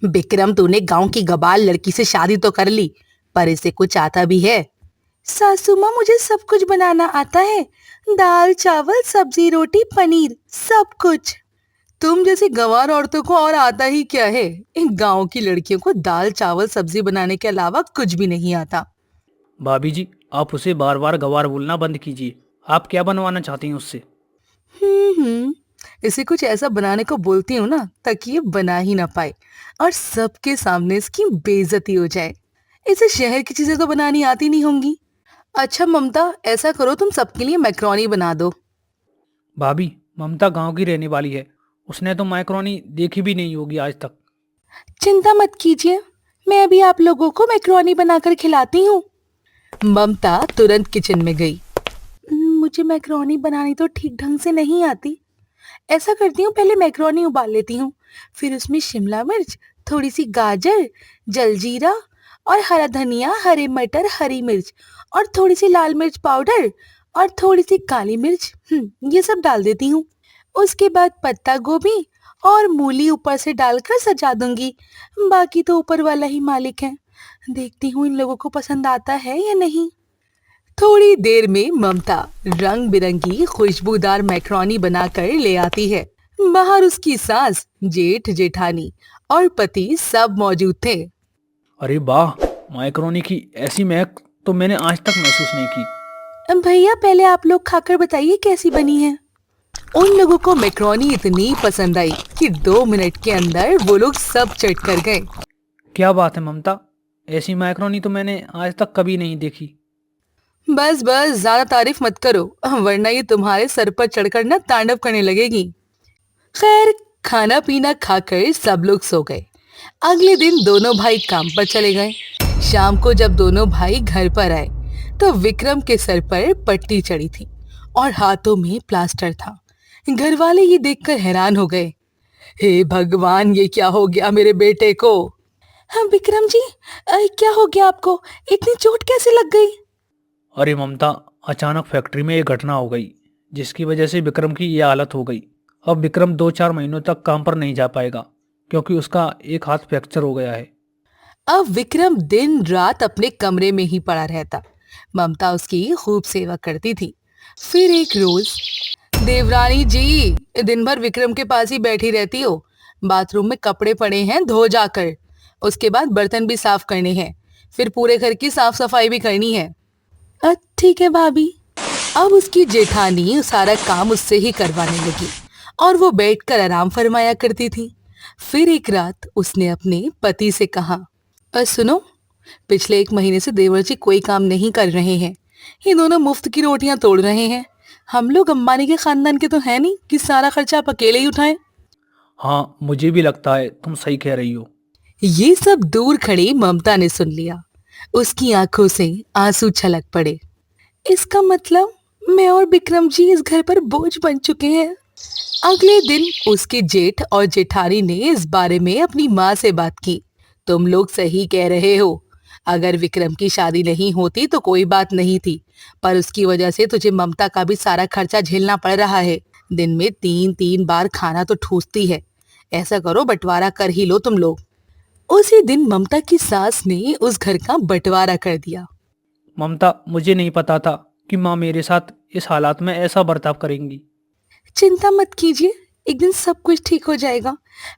विक्रम, तूने गांव की गबाल लड़की से शादी तो कर ली, पर इसे कुछ आता भी है? सासू माँ, मुझे सब कुछ बनाना आता है। दाल चावल सब्जी रोटी पनीर सब कुछ। तुम जैसी गंवार औरतों को और आता ही क्या है? इन गांव की लड़कियों को दाल चावल सब्जी बनाने के अलावा कुछ भी नहीं आता। भाभी जी, आप उसे बार बार गवार बोलना बंद कीजिए। आप क्या बनवाना चाहती हैं उससे? हम्म। इसे कुछ ऐसा बनाने को बोलती हूँ ना, ताकि ये बना ही ना पाए और सबके सामने इसकी बेइज्जती हो जाए। इसे शहर की चीजें तो बनानी आती नहीं होंगी। अच्छा ममता, ऐसा करो, तुम सबके लिए मैक्रोनी बना दो। भाभी, ममता गांव की रहने वाली है। उसने तो मैक्रोनी देखी भी नहीं होगी आज तक। चिंता मत कीजिए, मैं अभी आप लोगों को मैक्रोनी बनाकर खिलाती हूँ। ममता तुरंत किचन में गई। मुझे मैक्रोनी बनानी तो ठीक ढंग से नहीं आती। ऐसा करती हूँ, पहले मैक्रोनी उबाल लेती हूँ, फिर उसमें शिमला मिर्च, थोड़ी सी गाजर, जलजीरा और हरा धनिया, हरे मटर, हरी मिर्च और थोड़ी सी लाल मिर्च पाउडर और थोड़ी सी काली मिर्च, ये सब डाल देती हूँ। उसके बाद पत्ता गोभी और मूली ऊपर से डालकर सजा दूंगी। बाकी तो ऊपर वाला ही मालिक है। देखती हूँ इन लोगों को पसंद आता है या नहीं। थोड़ी देर में ममता रंग बिरंगी खुशबूदार मैक्रोनी बनाकर ले आती है। बाहर उसकी सास, जेठ जेठानी और पति सब मौजूद थे। अरे वाह! मैक्रोनी की ऐसी महक तो मैंने आज तक महसूस नहीं की। भैया, पहले आप लोग खाकर बताइए कैसी बनी है। उन लोगों को मैक्रोनी इतनी पसंद आई कि 2 मिनट के अंदर वो लोग सब चट कर गए। क्या बात है ममता, ऐसी मैक्रोनी तो मैंने आज तक कभी नहीं देखी। बस बस, ज्यादा तारीफ मत करो, वरना ये तुम्हारे सर पर चढ़कर ना तांडव करने लगेगी। खैर, खाना पीना खाकर सब लोग सो गए। अगले दिन दोनों भाई काम पर चले गए। शाम को जब दोनों भाई घर पर आए तो विक्रम के सर पर पट्टी चढ़ी थी और हाथों में प्लास्टर था। घर वाले ये देखकर हैरान हो गए। हे भगवान, ये क्या हो गया मेरे बेटे को? हाँ विक्रम जी, क्या हो गया आपको? इतनी चोट कैसे लग गई? अरे ममता, अचानक फैक्ट्री में एक घटना हो गई, जिसकी वजह से विक्रम की ये हालत हो गई। अब विक्रम 2-4 महीनों तक काम पर नहीं जा पाएगा, क्योंकि उसका एक हाथ फ्रैक्चर हो गया है। अब विक्रम दिन रात अपने कमरे में ही पड़ा रहता। ममता उसकी खूब सेवा करती थी। फिर एक रोज, देवरानी जी, दिन भर विक्रम के पास ही बैठी रहती हो। बाथरूम में कपड़े पड़े हैं, धो जाकर। उसके बाद बर्तन भी साफ करने हैं, फिर पूरे घर की साफ सफाई भी करनी है। ठीक है भाभी। अब उसकी जेठानी सारा काम उससे ही करवाने लगी और वो बैठकर आराम फरमाया करती थी। फिर एक रात उसने अपने पति से कहा, सुनो, पिछले 1 महीने से देवर जी कोई काम नहीं कर रहे हैं। ये दोनों मुफ्त की रोटियां तोड़ रहे हैं। हम लोग अंबानी के खानदान के तो है नहीं कि सारा खर्चा आप अकेले ही उठाएं। हाँ, मुझे भी लगता है तुम सही कह रही हो। ये सब दूर खड़ी ममता ने सुन लिया। उसकी आंखों से आंसू छलक पड़े। इसका मतलब मैं और विक्रम जी इस घर पर बोझ बन चुके हैं। अगले दिन उसके जेठ और जेठानी ने इस बारे में अपनी माँ से बात की। तुम लोग सही कह रहे हो। अगर विक्रम की शादी नहीं होती तो कोई बात नहीं थी, पर उसकी वजह से तुझे ममता का भी सारा खर्चा झेलना पड़ रहा है। दिन में 3-3 बार खाना तो ठूसती है। ऐसा करो, बंटवारा कर ही लो तुम लोग। उसी दिन ममता की सास ने उस घर का बंटवारा कर दिया। ममता, मुझे नहीं पता था कि माँ मेरे साथ इस हालात में ऐसा बर्ताव करेंगी। चिंता मत कीजिए, एक दिन सब कुछ ठीक हो जाएगा।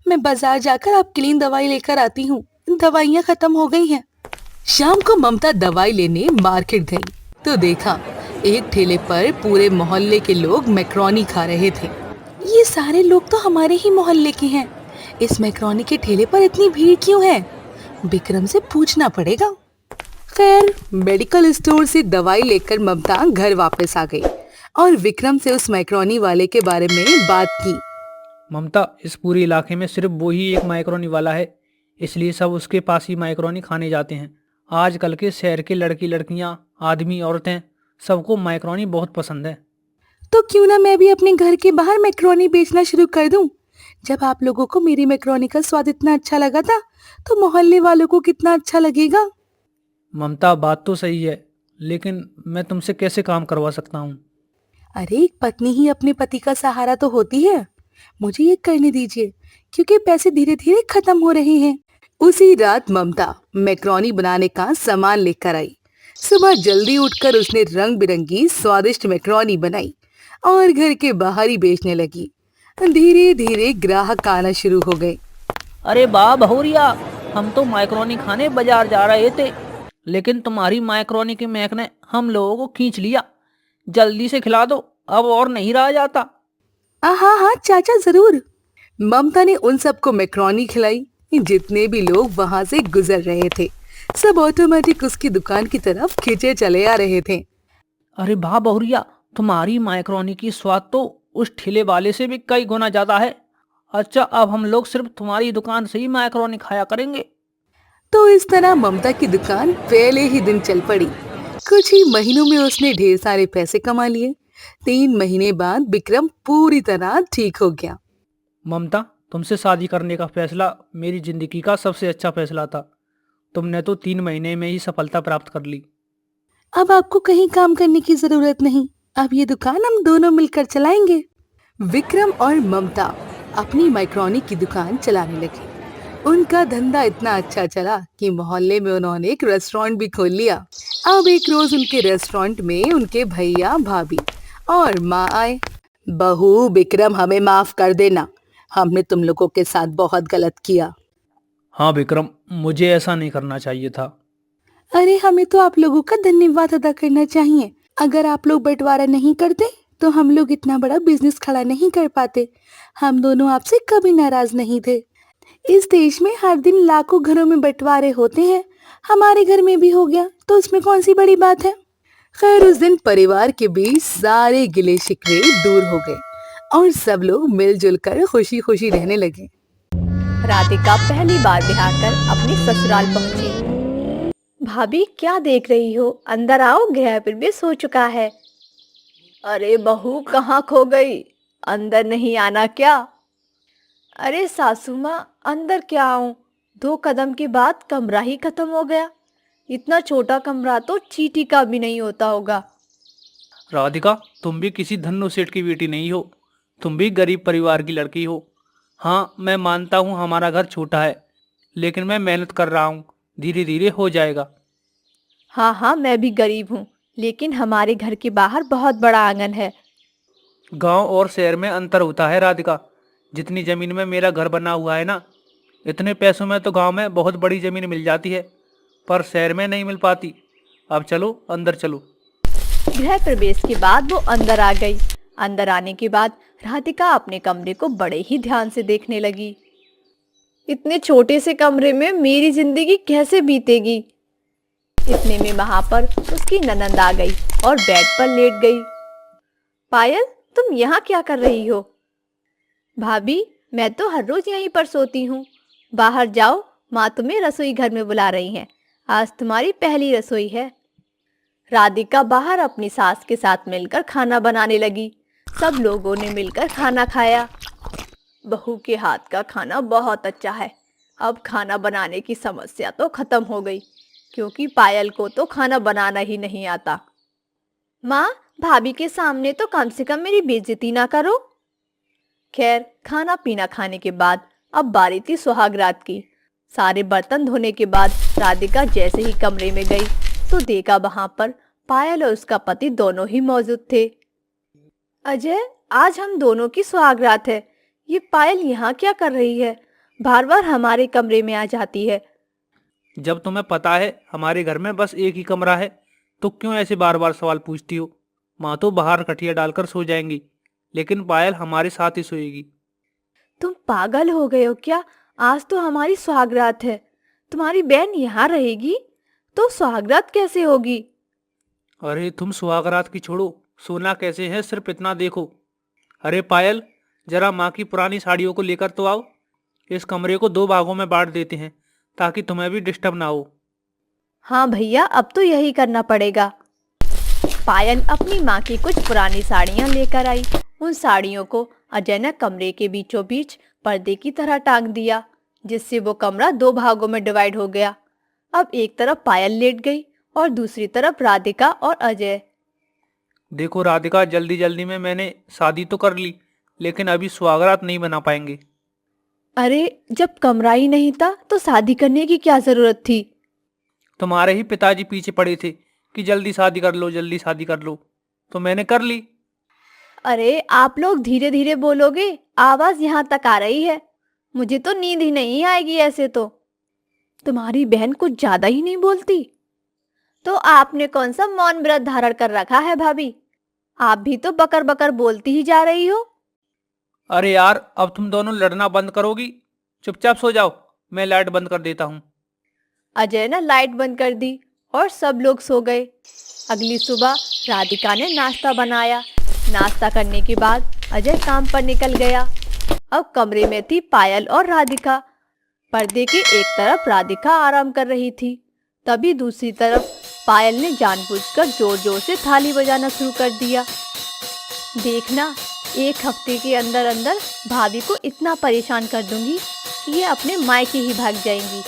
मैं बाजार जाकर आपके लिए दवाई लेकर आती हूँ। दवाइयाँ खत्म हो गई हैं। शाम को ममता दवाई लेने मार्केट गई तो देखा, एक ठेले पर पूरे मोहल्ले के लोग मैक्रोनी खा रहे थे। ये सारे लोग तो हमारे ही मोहल्ले के हैं। इस मैक्रोनी के ठेले पर इतनी भीड़ क्यों है? विक्रम से पूछना पड़ेगा। खैर, मेडिकल स्टोर से दवाई लेकर ममता घर वापस आ गई और विक्रम से उस मैक्रोनी वाले के बारे में बात की। ममता, इस पूरे इलाके में सिर्फ वो ही एक मैक्रोनी वाला है, इसलिए सब उसके पास ही मैक्रोनी खाने जाते हैं। आजकल के शहर के लड़की लड़कियां, आदमी औरतें, सबको मैक्रोनी बहुत पसंद है। तो क्यों ना मैं भी अपने घर के बाहर मैक्रोनी बेचना शुरू कर दूं? जब आप लोगों को मेरी मैक्रोनी का स्वाद इतना अच्छा लगा था, तो मोहल्ले वालों को कितना अच्छा लगेगा। ममता, बात तो सही है, लेकिन मैं तुमसे कैसे काम करवा सकता हूँ? अरे, एक पत्नी ही अपने पति का सहारा तो होती है। मुझे ये करने दीजिए, क्योंकि पैसे धीरे धीरे खत्म हो रहे हैं। उसी रात ममता मैक्रोनी बनाने का सामान लेकर आई। सुबह जल्दी उठकर उसने रंग बिरंगी स्वादिष्ट मैक्रोनी बनाई और घर के बाहर ही बेचने लगी। धीरे धीरे ग्राहक आना शुरू हो गए। अरे वाह बहुरिया, हम तो मैक्रोनी खाने बाजार जा रहे थे, लेकिन तुम्हारी मैक्रोनी के महक ने हम लोगों को खींच लिया। जल्दी से खिला दो, अब और नहीं रहा जाता। हाँ हाँ चाचा जरूर। ममता ने उन सबको मैक्रोनी खिलाई। जितने भी लोग वहां से गुजर रहे थे सब ऑटोमेटिक उसकी दुकान की तरफ खींचे चले आ रहे थे। अरे वाह बहुरिया, तुम्हारी मैक्रोनी की स्वाद तो उस ठेले वाले से भी कई गुना ज्यादा है। अच्छा, अब हम लोग सिर्फ तुम्हारी दुकान से ही मैक्रोनी खाया करेंगे। तो इस तरह ममता की दुकान पहले ही दिन चल पड़ी। कुछ ही महीनों में उसने ढेर सारे पैसे कमा लिए। 3 महीने बाद विक्रम पूरी तरह ठीक हो गया। ममता, तुमसे शादी करने का फैसला मेरी जिंदगी का सबसे अच्छा फैसला था। तुमने तो 3 महीने में ही सफलता प्राप्त कर ली। अब आपको कहीं काम करने की जरूरत नहीं। अब ये दुकान हम दोनों मिलकर चलाएंगे। विक्रम और ममता अपनी मैक्रोनी की दुकान चलाने लगे। उनका धंधा इतना अच्छा चला कि मोहल्ले में उन्होंने एक रेस्टोरेंट भी खोल लिया। अब एक रोज उनके रेस्टोरेंट में उनके भैया भाभी और माँ आए। बहू विक्रम, हमें माफ कर देना, हमने तुम लोगों के साथ बहुत गलत किया। हाँ विक्रम, मुझे ऐसा नहीं करना चाहिए था। अरे हमें तो आप लोगों का धन्यवाद अदा करना चाहिए। अगर आप लोग बंटवारा नहीं करते तो हम लोग इतना बड़ा बिजनेस खड़ा नहीं कर पाते। हम दोनों आपसे कभी नाराज नहीं थे। इस देश में हर दिन लाखों घरों में बंटवारे होते हैं, हमारे घर में भी हो गया तो उसमें कौन सी बड़ी बात है। खैर उस दिन परिवार के बीच सारे गिले शिकवे दूर हो गए और सब लोग मिलजुल कर खुशी खुशी रहने लगे। राधिका पहली बार ब्याह कर अपनी ससुराल पहुंची। भाभी क्या देख रही हो, अंदर आओ, गृह प्रवेश हो चुका है। अरे बहू कहाँ खो गई, अंदर नहीं आना क्या? अरे सासू माँ, अंदर क्या आऊं, 2 कदम के बाद कमरा ही खत्म हो गया। इतना छोटा कमरा तो चींटी का भी नहीं होता होगा। राधिका, तुम भी किसी धन्नो सेठ की बेटी नहीं हो, तुम भी गरीब परिवार की लड़की हो। हाँ, मैं मानता हूँ हमारा घर छोटा है, लेकिन मैं मेहनत कर रहा हूँ, धीरे धीरे हो जाएगा। हाँ हाँ, मैं भी गरीब हूँ, लेकिन हमारे घर के बाहर बहुत बड़ा आंगन है। गांव और शहर में अंतर होता है राधिका। जितनी जमीन में मेरा घर बना हुआ है ना, इतने पैसों में तो गांव में बहुत बड़ी जमीन मिल जाती है, पर शहर में नहीं मिल पाती। अब चलो, अंदर चलो। गृह प्रवेश के बाद वो अंदर आ गई। अंदर आने के बाद राधिका अपने कमरे को बड़े ही ध्यान से देखने लगी। इतने छोटे से कमरे में मेरी जिंदगी कैसे बीतेगी? इतने में वहां पर उसकी ननंद आ गई और बेड पर लेट गई। पायल, तुम यहाँ क्या कर रही हो? भाभी, मैं तो हर रोज यहीं पर सोती हूँ। बाहर जाओ, माँ तुम्हें रसोई घर में बुला रही हैं। आज तुम्हारी पहली रसोई है। राधिका बाहर अपनी सास के साथ मिलकर खाना बनाने लगी। सब लोगों ने मिलकर खाना खाया। बहू के हाथ का खाना बहुत अच्छा है। अब खाना बनाने की समस्या तो खत्म हो गई, क्योंकि पायल को तो खाना बनाना ही नहीं आता। माँ, भाभी के सामने तो कम से कम मेरी बेइज्जती ना करो। खैर, खाना पीना खाने के बाद अब बारी थी सुहागरात की। सारे बर्तन धोने के बाद राधिका जैसे ही कमरे में गई तो देखा वहां पर पायल और उसका पति दोनों ही मौजूद थे। अजय, आज हम दोनों की सुहागरात है। ये पायल यहाँ क्या कर रही है? बार बार हमारे कमरे में आ जाती है। जब तुम्हें पता है हमारे घर में बस एक ही कमरा है, तो क्यों ऐसे बार बार सवाल पूछती हो? माँ तो बाहर खटिया डालकर सो जाएंगी, लेकिन पायल हमारे साथ ही सोएगी। तुम पागल हो गए हो क्या? आज तो हमारी सुहागरात है। तुम्हारी बहन यहाँ रहेगी तो सुहागरात कैसे होगी? अरे तुम सुहागरात की छोड़ो, सोना कैसे है सिर्फ इतना देखो। अरे पायल, जरा माँ की पुरानी साड़ियों को लेकर तो आओ। इस कमरे को 2 भागों में बांट देते हैं ताकि तुम्हें भी डिस्टर्ब ना हो। हाँ भैया, अब तो यही करना पड़ेगा। पायल अपनी माँ की कुछ पुरानी साड़ियाँ लेकर आई। उन साड़ियों को अजय ने कमरे के बीचों बीच पर्दे की तरह टांग दिया, जिससे वो कमरा 2 भागों में डिवाइड हो गया। अब एक तरफ पायल लेट गई और दूसरी तरफ राधिका और अजय। देखो राधिका, जल्दी जल्दी में मैंने शादी तो कर ली, लेकिन अभी सुहागरात नहीं बना पाएंगे। अरे जब कमरा ही नहीं था तो शादी करने की क्या जरूरत थी? तुम्हारे ही पिताजी पीछे पड़े थे कि जल्दी शादी कर लो, जल्दी शादी कर लो, तो मैंने कर ली। अरे आप लोग धीरे धीरे बोलोगे, आवाज यहाँ तक आ रही है। मुझे तो नींद ही नहीं आएगी ऐसे तो। तुम्हारी बहन कुछ ज्यादा ही नहीं बोलती? तो आपने कौन सा मौन व्रत धारण कर रखा है भाभी? आप भी तो बकर बकर बोलती ही जा रही हो। अरे यार, अब तुम दोनों लड़ना बंद करोगी? चुपचाप सो जाओ, मैं लाइट बंद कर देता हूँ। अजय ने लाइट बंद कर दी और सब लोग सो गए। अगली सुबह राधिका ने नाश्ता बनाया। नाश्ता करने के बाद अजय काम पर निकल गया। अब कमरे में थी पायल और राधिका। पर्दे की एक तरफ राधिका आराम कर रही थी, तभी दूसरी तरफ पायल ने जानबूझकर जोर जोर से थाली बजाना शुरू कर दिया। देखना, एक हफ्ते के अंदर अंदर भाभी को इतना परेशान कर दूंगी कि ये अपने मायके ही भाग जाएंगी।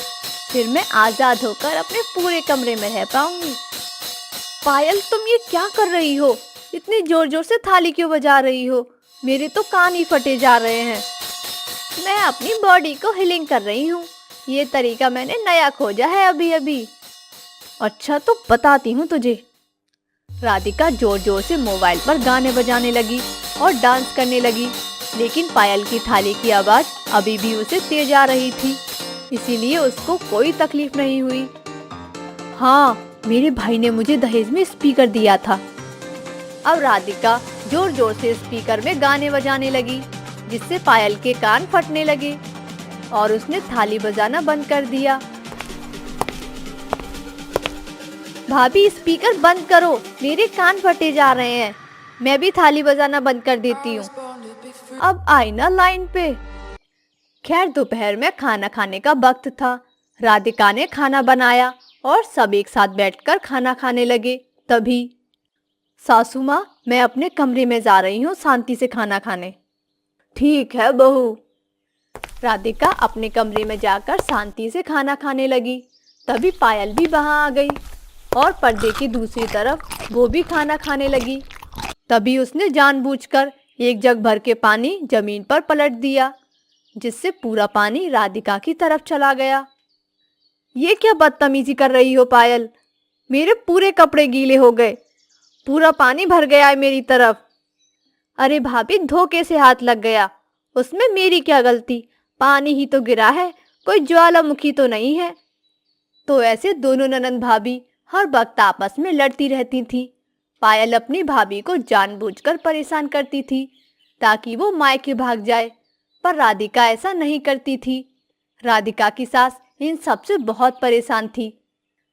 फिर मैं आजाद होकर अपने पूरे कमरे में रह पाऊंगी। पायल, तुम ये क्या कर रही हो? इतनी जोर जोर से थाली क्यों बजा रही हो? मेरे तो कान ही फटे जा रहे हैं। मैं अपनी बॉडी को हीलिंग कर रही हूँ। ये तरीका मैंने नया खोजा है अभी अभी। अच्छा, तो बताती हूँ तुझे। राधिका जोर जोर से मोबाइल पर गाने बजाने लगी और डांस करने लगी, लेकिन पायल की थाली की आवाज अभी भी उसे तेज आ रही थी, इसीलिए उसको कोई तकलीफ नहीं हुई। हाँ, मेरे भाई ने मुझे दहेज में स्पीकर दिया था। अब राधिका जोर जोर से स्पीकर में गाने बजाने लगी, जिससे पायल के कान फटने लगे और उसने थाली बजाना बंद कर दिया। भाभी, स्पीकर बंद करो, मेरे कान फटे जा रहे हैं। मैं भी थाली बजाना बंद कर देती हूँ। अब आई ना लाइन पे। खैर, दोपहर में खाना खाने का वक्त था। राधिका ने खाना बनाया और सब एक साथ बैठकर खाना खाने लगे। तभी, सासू माँ, मैं अपने कमरे में जा रही हूँ शांति से खाना खाने। ठीक है बहू। राधिका अपने कमरे में जाकर शांति से खाना खाने लगी। तभी पायल भी वहां आ गई और पर्दे की दूसरी तरफ वो भी खाना खाने लगी। तभी उसने जानबूझकर एक जग भर के पानी जमीन पर पलट दिया, जिससे पूरा पानी राधिका की तरफ चला गया। ये क्या बदतमीजी कर रही हो पायल? मेरे पूरे कपड़े गीले हो गए, पूरा पानी भर गया है मेरी तरफ। अरे भाभी, धोखे से हाथ लग गया, उसमें मेरी क्या गलती? पानी ही तो गिरा है, कोई ज्वालामुखी तो नहीं है। तो ऐसे दोनों ननंद भाभी हर वक्त आपस में लड़ती रहती थी। पायल अपनी भाभी को जानबूझकर परेशान करती थी ताकि वो मायके भाग जाए, पर राधिका ऐसा नहीं करती थी। राधिका की सास इन सब से बहुत परेशान थी।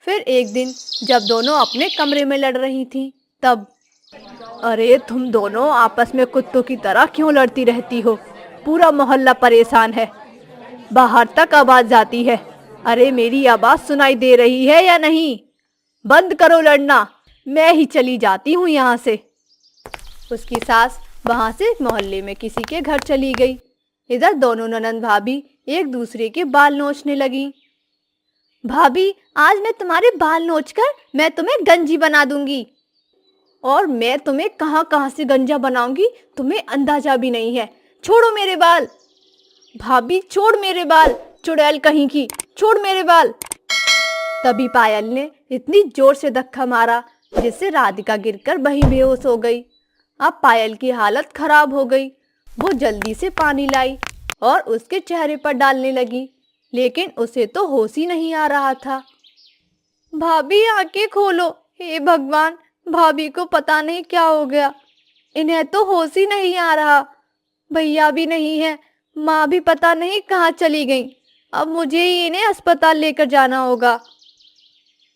फिर एक दिन जब दोनों अपने कमरे में लड़ रही थी, तब, अरे तुम दोनों आपस में कुत्तों की तरह क्यों लड़ती रहती हो? पूरा मोहल्ला परेशान है, बाहर तक आवाज जाती है। अरे मेरी आवाज सुनाई दे रही है या नहीं? बंद करो लड़ना, मैं ही चली जाती हूँ यहाँ से। उसकी सास वहां से मोहल्ले में किसी के घर चली गई। इधर दोनों ननंद भाभी एक दूसरे के बाल नोचने लगी। भाभी, आज मैं तुम्हारे बाल नोचकर मैं तुम्हें गंजी बना दूंगी। और मैं तुम्हें कहाँ कहाँ से गंजा बनाऊंगी तुम्हें अंदाजा भी नहीं है। छोड़ो मेरे बाल। भाभी, छोड़ मेरे बाल, चुड़ैल कहीं की, छोड़ मेरे बाल। तभी पायल ने इतनी जोर से धक्का मारा जिससे राधिका गिरकर वहीं बेहोश हो गई। अब पायल की हालत खराब हो गई। वो जल्दी से पानी लाई और उसके चेहरे पर डालने लगी, लेकिन उसे तो होश ही नहीं आ रहा था। भाभी, आंखें खोलो। हे भगवान, भाभी को पता नहीं क्या हो गया, इन्हें तो होश ही नहीं आ रहा। भैया भी नहीं है, माँ भी पता नहीं कहाँ चली गई। अब मुझे ही इन्हें अस्पताल लेकर जाना होगा।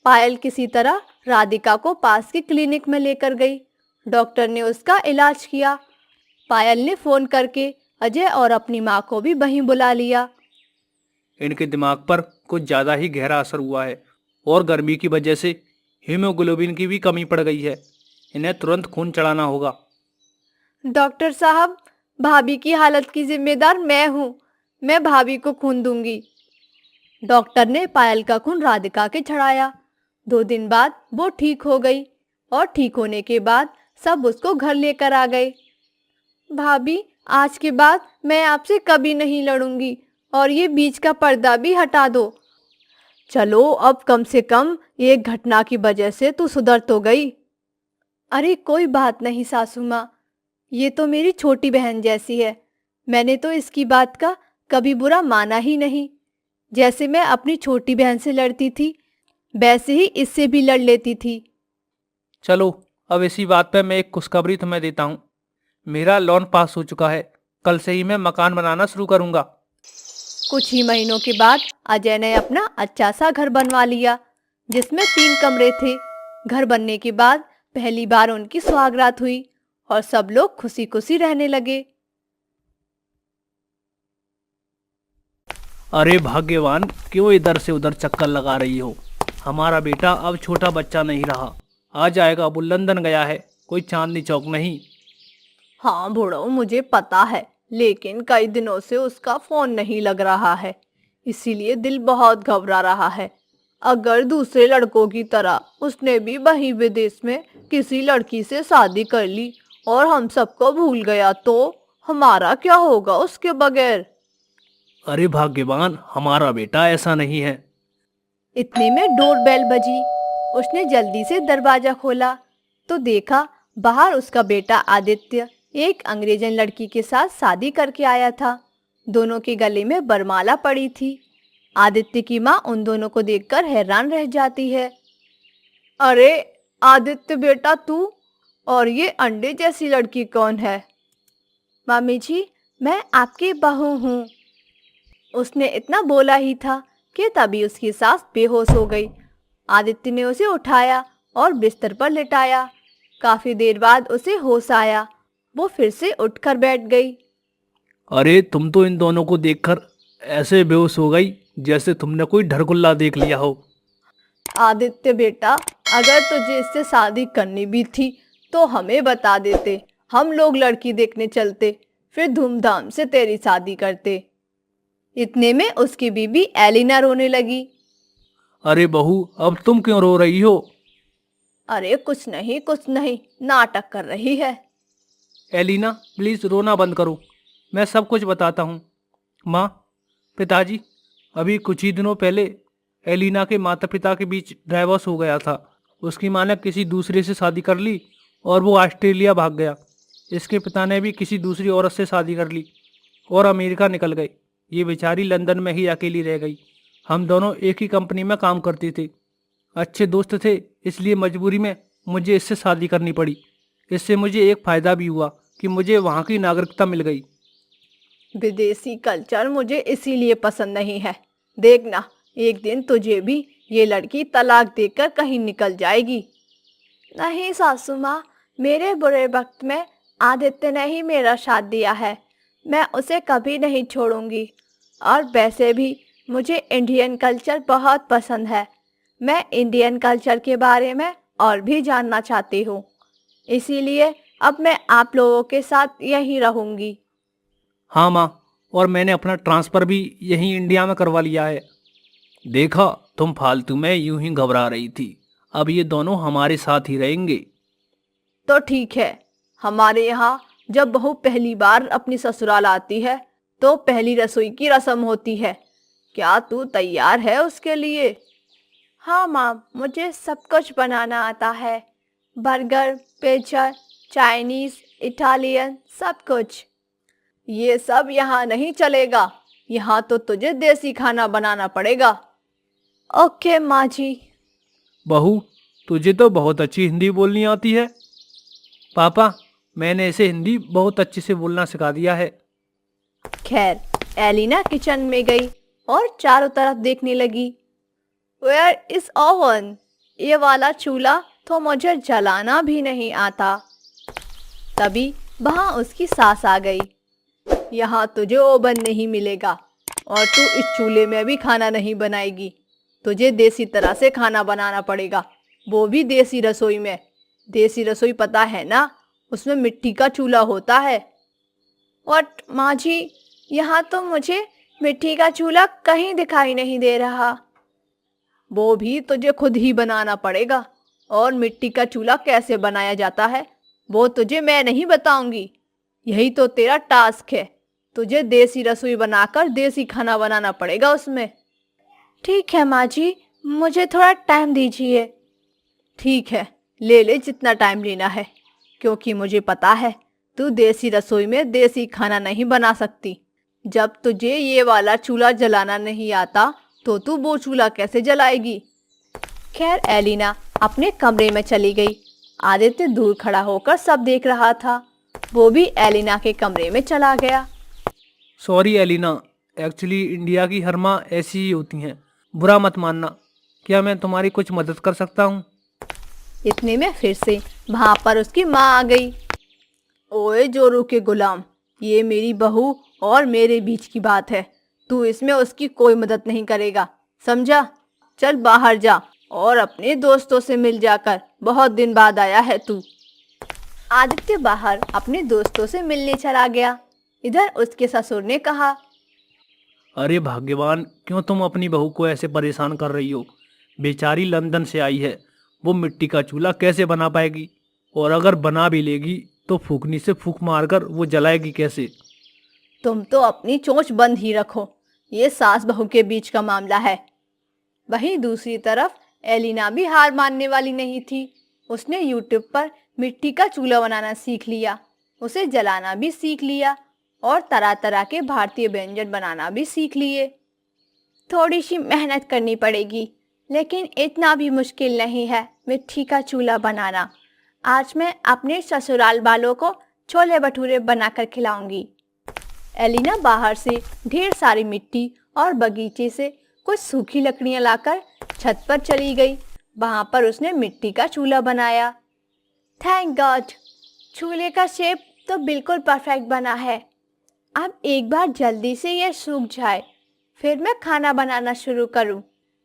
पायल किसी तरह राधिका को पास की क्लिनिक में लेकर गई। डॉक्टर ने उसका इलाज किया। पायल ने फोन करके अजय और अपनी माँ को भी वहीं बुला लिया। इनके दिमाग पर कुछ ज़्यादा ही गहरा असर हुआ है और गर्मी की वजह से हीमोग्लोबिन की भी कमी पड़ गई है। इन्हें तुरंत खून चढ़ाना होगा। डॉक्टर साहब, भाभी की हालत की जिम्मेदार मैं हूँ, मैं भाभी को खून दूंगी। डॉक्टर ने पायल का खून राधिका के चढ़ाया। 2 दिन बाद वो ठीक हो गई और ठीक होने के बाद सब उसको घर लेकर आ गए। भाभी, आज के बाद मैं आपसे कभी नहीं लड़ूंगी। और ये बीच का पर्दा भी हटा दो। चलो अब कम से कम एक घटना की वजह से तू सुधर तो गई। अरे कोई बात नहीं सासू माँ, ये तो मेरी छोटी बहन जैसी है। मैंने तो इसकी बात का कभी बुरा माना ही नहीं। जैसे मैं अपनी छोटी बहन से लड़ती थी वैसे ही इससे भी लड़ लेती थी। चलो अब इसी बात पे मैं एक खुशखबरी तुम्हें देता हूँ। मेरा लोन पास हो चुका है। कल से ही मैं मकान बनाना शुरू करूँगा। कुछ ही महीनों के बाद अजय ने अपना अच्छा सा घर बनवा लिया जिसमें 3 कमरे थे। घर बनने के बाद पहली बार उनकी सुहागरात हुई और सब लोग खुशी खुशी रहने लगे। अरे भाग्यवान, क्यों इधर से उधर चक्कर लगा रही हो? हमारा बेटा अब छोटा बच्चा नहीं रहा। आ जाएगा, वो लंदन गया है, कोई चांदनी चौक नहीं। हाँ बूढ़ो, मुझे पता है, लेकिन कई दिनों से उसका फोन नहीं लग रहा है, इसीलिए दिल बहुत घबरा रहा है। अगर दूसरे लड़कों की तरह उसने भी वहीं विदेश में किसी लड़की से शादी कर ली और हम सबको भूल गया तो हमारा क्या होगा उसके बगैर? अरे भाग्यवान, हमारा बेटा ऐसा नहीं है। इतने में डोरबेल बजी। उसने जल्दी से दरवाजा खोला तो देखा बाहर उसका बेटा आदित्य एक अंग्रेजन लड़की के साथ शादी करके आया था। दोनों के गले में बरमाला पड़ी थी। आदित्य की माँ उन दोनों को देखकर हैरान रह जाती है। अरे आदित्य बेटा, तू और ये अंडे जैसी लड़की कौन है? मामी जी, मैं आपकी बहू हूँ। उसने इतना बोला ही था कि तभी उसकी सास बेहोश हो गई। आदित्य ने उसे उठाया और बिस्तर पर लिटाया। काफी देर बाद उसे होश आया। वो फिर से उठकर बैठ गई। अरे तुम तो इन दोनों को देखकर ऐसे बेहोश हो गई जैसे तुमने कोई ढरगुल्ला देख लिया हो। आदित्य बेटा, अगर तुझे इससे शादी करनी भी थी तो हमें बता देते, हम लोग लड़की देखने चलते, फिर धूमधाम से तेरी शादी करते। इतने में उसकी बीबी एलिना रोने लगी। अरे बहू, अब तुम क्यों रो रही हो? अरे कुछ नहीं, नाटक कर रही है। एलिना, प्लीज रोना बंद करो, मैं सब कुछ बताता हूँ। माँ, पिताजी, अभी कुछ ही दिनों पहले एलिना के माता पिता के बीच डाइवोर्स हो गया था। उसकी माँ ने किसी दूसरे से शादी कर ली और वो ऑस्ट्रेलिया भाग गया। इसके पिता ने भी किसी दूसरी औरत से शादी कर ली और अमेरिका निकल गए। ये बेचारी लंदन में ही अकेली रह गई। हम दोनों एक ही कंपनी में काम करते थे, अच्छे दोस्त थे, इसलिए मजबूरी में मुझे इससे शादी करनी पड़ी। इससे मुझे एक फ़ायदा भी हुआ कि मुझे वहाँ की नागरिकता मिल गई। विदेशी कल्चर मुझे इसीलिए पसंद नहीं है। देखना, एक दिन तुझे भी ये लड़की तलाक देकर कहीं निकल जाएगी। नहीं सासू माँ, मेरे बुरे वक्त में आदित्य ने ही मेरा साथ दिया है, मैं उसे कभी नहीं छोड़ूंगी। और वैसे भी मुझे इंडियन कल्चर बहुत पसंद है। मैं इंडियन कल्चर के बारे में और भी जानना चाहती हूँ, इसीलिए अब मैं आप लोगों के साथ यहीं रहूंगी। हाँ माँ, और मैंने अपना ट्रांसफ़र भी यहीं इंडिया में करवा लिया है। देखा, तुम फालतू में यूं ही घबरा रही थी। अब ये दोनों हमारे साथ ही रहेंगे। तो ठीक है, हमारे यहाँ जब बहू पहली बार अपनी ससुराल आती है तो पहली रसोई की रस्म होती है। क्या तू तैयार है उसके लिए? हाँ माँ, मुझे सब कुछ बनाना आता है। बर्गर, पिज्जा, चाइनीज, इटालियन, सब कुछ। ये सब यहाँ नहीं चलेगा, यहाँ तो तुझे देसी खाना बनाना पड़ेगा। ओके माँ जी। बहू, तुझे तो बहुत अच्छी हिंदी बोलनी आती है। पापा, मैंने इसे हिंदी बहुत अच्छे से बोलना सिखा दिया है। खैर, एलिना किचन में गई और चारों तरफ देखने लगी। Where is oven? ये वाला चूल्हा तो मुझे जलाना भी नहीं आता। तभी वहां उसकी सास आ गई। यहाँ तुझे ओवन नहीं मिलेगा और तू इस चूल्हे में भी खाना नहीं बनाएगी। तुझे देसी तरह से खाना बनाना पड़ेगा, वो भी देसी रसोई में। देसी रसोई पता है ना, उसमें मिट्टी का चूल्हा होता है। व्हाट माँ जी, यहाँ तो मुझे मिट्टी का चूल्हा कहीं दिखाई नहीं दे रहा। वो भी तुझे खुद ही बनाना पड़ेगा, और मिट्टी का चूल्हा कैसे बनाया जाता है वो तुझे मैं नहीं बताऊंगी। यही तो तेरा टास्क है। तुझे देसी रसोई बनाकर देसी खाना बनाना पड़ेगा उसमें। ठीक है माँ जी, मुझे थोड़ा टाइम दीजिए। ठीक है, ले ले जितना टाइम लेना है, क्योंकि मुझे पता है तू देसी रसोई में देसी खाना नहीं बना सकती। जब तुझे ये वाला चूल्हा जलाना नहीं आता तो तू वो चूल्हा कैसे जलाएगी। खैर एलिना अपने कमरे में चली गई। आदित्य दूर खड़ा होकर सब देख रहा था। वो भी एलिना के कमरे में चला गया। सॉरी एलिना, एक्चुअली इंडिया की हर माँ ऐसी ही होती हैं, बुरा मत मानना। क्या मैं तुम्हारी कुछ मदद कर सकता हूँ? इतने में फिर से वहां पर उसकी माँ आ गई। ओए जोरू के गुलाम, ये मेरी बहू और मेरे बीच की बात है, तू इसमें उसकी कोई मदद नहीं करेगा, समझा? चल बाहर जा और अपने दोस्तों से मिल जाकर, बहुत दिन बाद आया है तू। आदित्य बाहर अपने दोस्तों से मिलने चला गया। इधर उसके ससुर ने कहा, अरे भाग्यवान, क्यों तुम अपनी बहू को ऐसे परेशान कर रही हो? बेचारी लंदन से आई है, वो मिट्टी का चूल्हा कैसे बना पाएगी? और अगर बना भी लेगी तो फूकनी से फूक मारकर वो जलाएगी कैसे? तुम तो अपनी चोंच बंद ही रखो, ये सास बहू के बीच का मामला है। वहीं दूसरी तरफ एलिना भी हार मानने वाली नहीं थी। उसने यूट्यूब पर मिट्टी का चूल्हा बनाना सीख लिया, उसे जलाना भी सीख लिया और तरह तरह के भारतीय व्यंजन बनाना भी सीख लिए। थोड़ी सी मेहनत करनी पड़ेगी, लेकिन इतना भी मुश्किल नहीं है मिट्टी का चूल्हा बनाना। आज मैं अपने ससुराल वालों को छोले भटूरे बनाकर खिलाऊंगी। एलिना बाहर से ढेर सारी मिट्टी और बगीचे से कुछ सूखी लकड़ियां लाकर छत पर चली गई। वहां पर उसने मिट्टी का चूल्हा बनाया। थैंक गॉड, चूल्हे का शेप तो बिल्कुल परफेक्ट बना है। अब एक बार जल्दी से यह सूख जाए, फिर मैं खाना बनाना शुरू करूं।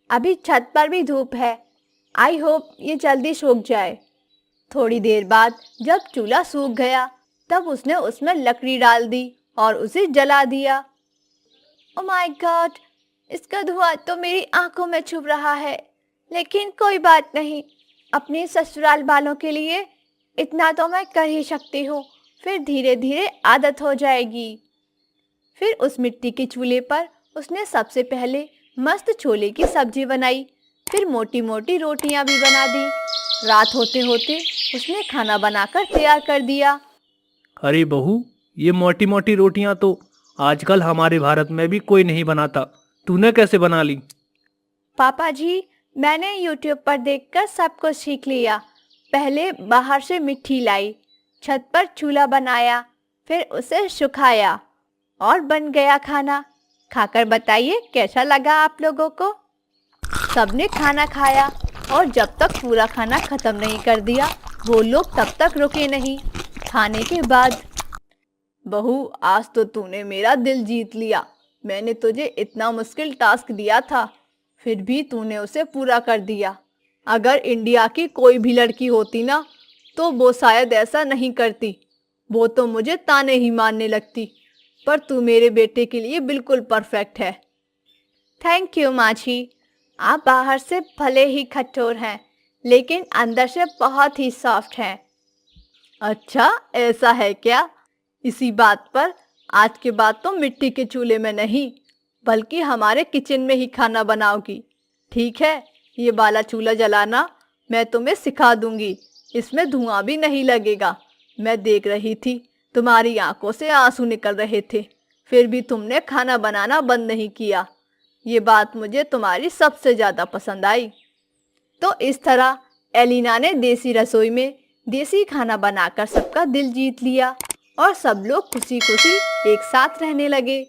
अभी छत पर भी धूप है, आई होप ये जल्दी सूख जाए। थोड़ी देर बाद जब चूल्हा सूख गया, तब उसने उसमें लकड़ी डाल दी और उसे जला दिया। ओह माय गॉड, इसका धुआं तो मेरी आंखों में छुप रहा है, लेकिन कोई बात नहीं, अपने ससुराल वालों के लिए इतना तो मैं कर ही सकती हूँ, फिर धीरे धीरे आदत हो जाएगी। फिर उस मिट्टी के चूल्हे पर उसने सबसे पहले मस्त छोले की सब्जी बनाई, फिर मोटी मोटी रोटियां भी बना दी। रात होते होते उसने खाना बनाकर तैयार कर दिया। अरे बहू, ये मोटी मोटी रोटियां तो आजकल हमारे भारत में भी कोई नहीं बनाता, तूने कैसे बना ली? पापा जी, मैंने यूट्यूब पर देखकर सब कुछ सीख लिया। पहले बाहर से मिट्टी लाई, छत पर चूल्हा बनाया, फिर उसे सुखाया और बन गया खाना। खाकर बताइए कैसा लगा आप लोगों को। सबने खाना खाया और जब तक पूरा खाना खत्म नहीं कर दिया, वो लोग तब तक रुके नहीं। खाने के बाद, बहू आज तो तूने मेरा दिल जीत लिया। मैंने तुझे इतना मुश्किल टास्क दिया था, फिर भी तूने उसे पूरा कर दिया। अगर इंडिया की कोई भी लड़की होती ना, तो वो शायद ऐसा नहीं करती, वो तो मुझे ताने ही मारने लगती। पर तू मेरे बेटे के लिए बिल्कुल परफेक्ट है। थैंक यू माँ जी, आप बाहर से भले ही कठोर हैं, लेकिन अंदर से बहुत ही सॉफ्ट हैं। अच्छा, ऐसा है क्या? इसी बात पर आज के बाद तो मिट्टी के चूल्हे में नहीं, बल्कि हमारे किचन में ही खाना बनाओगी। ठीक है, ये वाला चूल्हा जलाना मैं तुम्हें सिखा दूंगी, इसमें धुआं भी नहीं लगेगा। मैं देख रही थी तुम्हारी आंखों से आंसू निकल रहे थे, फिर भी तुमने खाना बनाना बंद नहीं किया। ये बात मुझे तुम्हारी सबसे ज़्यादा पसंद आई। तो इस तरह एलिना ने देसी रसोई में देसी खाना बनाकर सबका दिल जीत लिया और सब लोग खुशी खुशी एक साथ रहने लगे।